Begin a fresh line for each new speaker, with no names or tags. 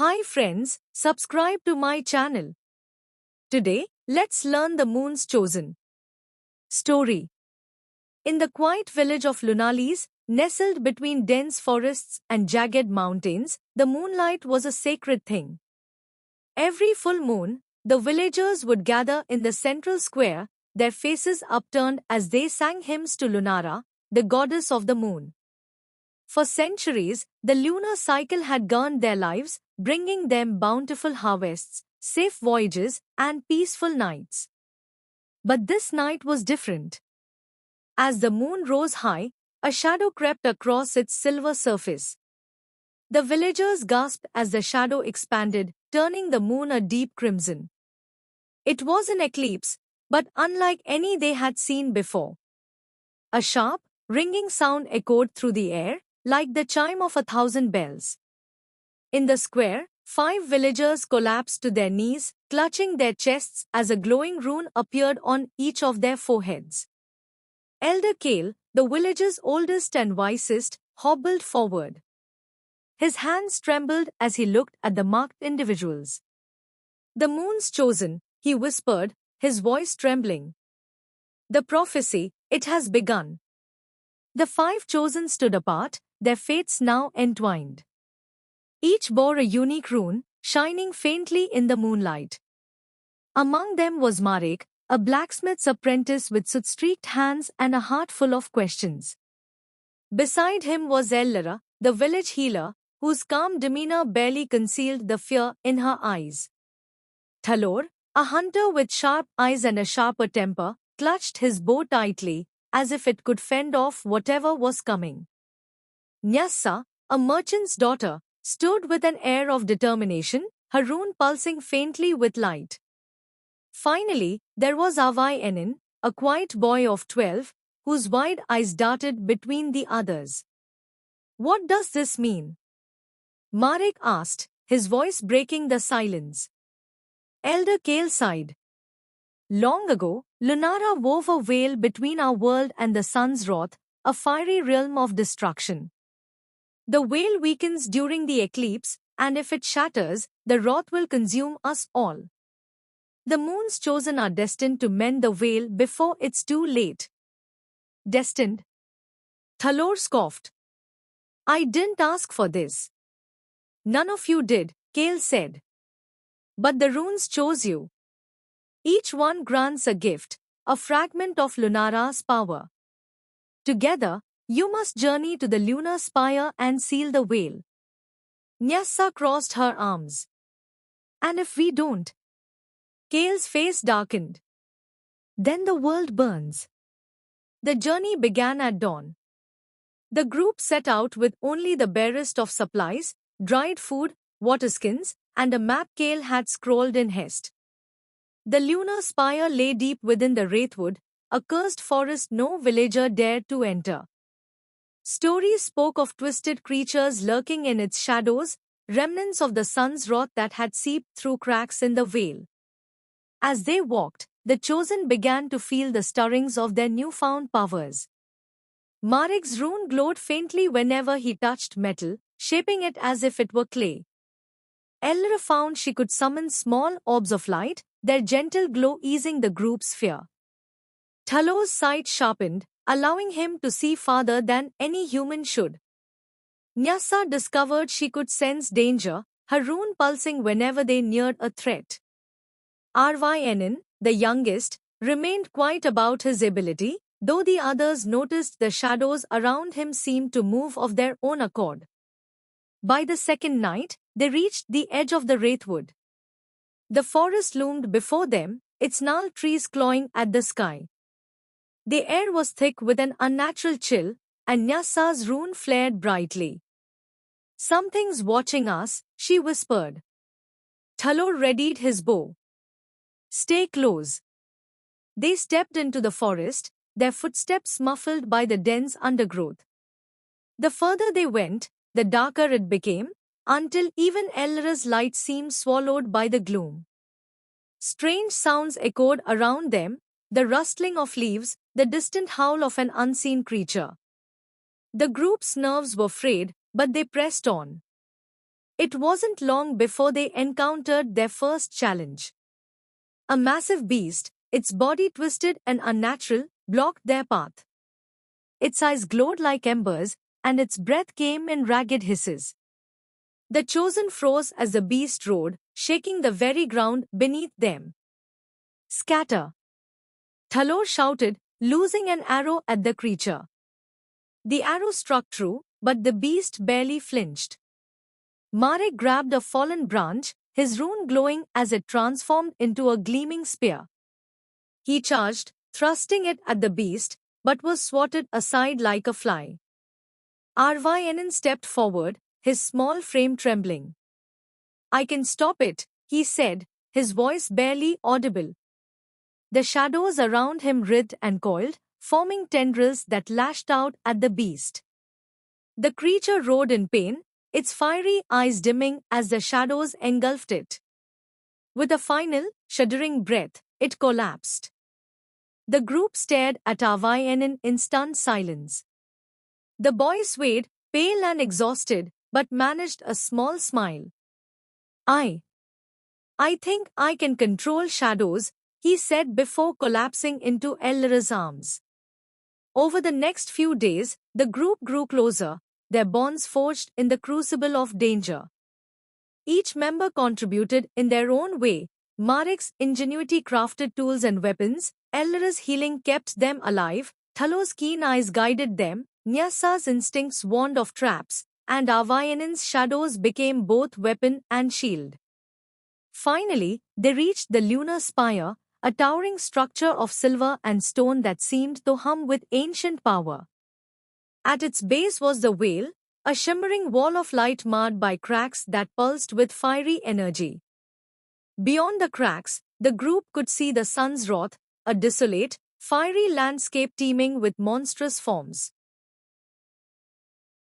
Hi friends, subscribe to my channel. Today, let's learn the Moon's Chosen story. In the quiet village of Lunalis, nestled between dense forests and jagged mountains, the moonlight was a sacred thing. Every full moon, the villagers would gather in the central square, their faces upturned as they sang hymns to Lunara, the goddess of the moon. For centuries, the lunar cycle had governed their lives, bringing them bountiful harvests, safe voyages, and peaceful nights. But this night was different. As the moon rose high, a shadow crept across its silver surface. The villagers gasped as the shadow expanded, turning the moon a deep crimson. It was an eclipse, but unlike any they had seen before. A sharp, ringing sound echoed through the air, like the chime of 1,000 bells. In the square, 5 villagers collapsed to their knees, clutching their chests as a glowing rune appeared on each of their foreheads. Elder Kale, the village's oldest and wisest, hobbled forward. His hands trembled as he looked at the marked individuals. "The Moon's Chosen," he whispered, his voice trembling. "The prophecy, it has begun." The 5 chosen stood apart, their fates now entwined. Each bore a unique rune, shining faintly in the moonlight. Among them was Marek, a blacksmith's apprentice with soot-streaked hands and a heart full of questions. Beside him was Ellara, the village healer, whose calm demeanor barely concealed the fear in her eyes. Thalor, a hunter with sharp eyes and a sharper temper, clutched his bow tightly, as if it could fend off whatever was coming. Nyassa, a merchant's daughter, stood with an air of determination, her rune pulsing faintly with light. Finally, there was Avayanin, a quiet boy of 12, whose wide eyes darted between the others. "What does this mean?" Marek asked, his voice breaking the silence. Elder Kale sighed. "Long ago, Lunara wove a veil between our world and the sun's wrath, a fiery realm of destruction. The veil weakens during the eclipse, and if it shatters, the wrath will consume us all. The Moon's Chosen are destined to mend the veil before it's too late." "Destined?" Thalor scoffed. "I didn't ask for this." "None of you did," Kale said. "But the runes chose you. Each one grants a gift, a fragment of Lunara's power. Together, you must journey to the lunar spire and seal the veil." Nyassa crossed her arms. "And if we don't?" Kale's face darkened. "Then the world burns." The journey began at dawn. The group set out with only the barest of supplies, dried food, water skins, and a map Kale had scrawled in haste. The lunar spire lay deep within the Wraithwood, a cursed forest no villager dared to enter. Stories spoke of twisted creatures lurking in its shadows, remnants of the sun's wrath that had seeped through cracks in the veil. As they walked, the chosen began to feel the stirrings of their newfound powers. Marek's rune glowed faintly whenever he touched metal, shaping it as if it were clay. Ellara found she could summon small orbs of light, their gentle glow easing the group's fear. Thalor's sight sharpened, allowing him to see farther than any human should. Nyassa discovered she could sense danger, her rune pulsing whenever they neared a threat. Arvayanin, the youngest, remained quiet about his ability, though the others noticed the shadows around him seemed to move of their own accord. By the second night, they reached the edge of the Wraithwood. The forest loomed before them, its gnarled trees clawing at the sky. The air was thick with an unnatural chill, and Nyassa's rune flared brightly. "Something's watching us," she whispered. Thalor readied his bow. "Stay close." They stepped into the forest, their footsteps muffled by the dense undergrowth. The further they went, the darker it became, until even Ellara's light seemed swallowed by the gloom. Strange sounds echoed around them, the rustling of leaves, the distant howl of an unseen creature. The group's nerves were frayed, but they pressed on. It wasn't long before they encountered their first challenge. A massive beast, its body twisted and unnatural, blocked their path. Its eyes glowed like embers, and its breath came in ragged hisses. The chosen froze as the beast roared, shaking the very ground beneath them. Scatter! Thalor shouted, losing an arrow at the creature. The arrow struck true, but the beast barely flinched. Marek grabbed a fallen branch, his rune glowing as it transformed into a gleaming spear. He charged, thrusting it at the beast, but was swatted aside like a fly. Arvayanan stepped forward, his small frame trembling. "I can stop it," he said, his voice barely audible. The shadows around him writhed and coiled, forming tendrils that lashed out at the beast. The creature roared in pain, its fiery eyes dimming as the shadows engulfed it. With a final, shuddering breath, it collapsed. The group stared at Arvayanan in stunned silence. The boy swayed, pale and exhausted, but managed a small smile. I think I can control shadows," he said before collapsing into Elra's arms. Over the next few days, the group grew closer, their bonds forged in the crucible of danger. Each member contributed in their own way. Marek's ingenuity crafted tools and weapons, Elra's healing kept them alive, Thalor's keen eyes guided them, Nyasa's instincts warned of traps, and Arvayanan's shadows became both weapon and shield. Finally, they reached the lunar spire, a towering structure of silver and stone that seemed to hum with ancient power. At its base was the Whale, a shimmering wall of light marred by cracks that pulsed with fiery energy. Beyond the cracks, the group could see the sun's wrath, a desolate, fiery landscape teeming with monstrous forms.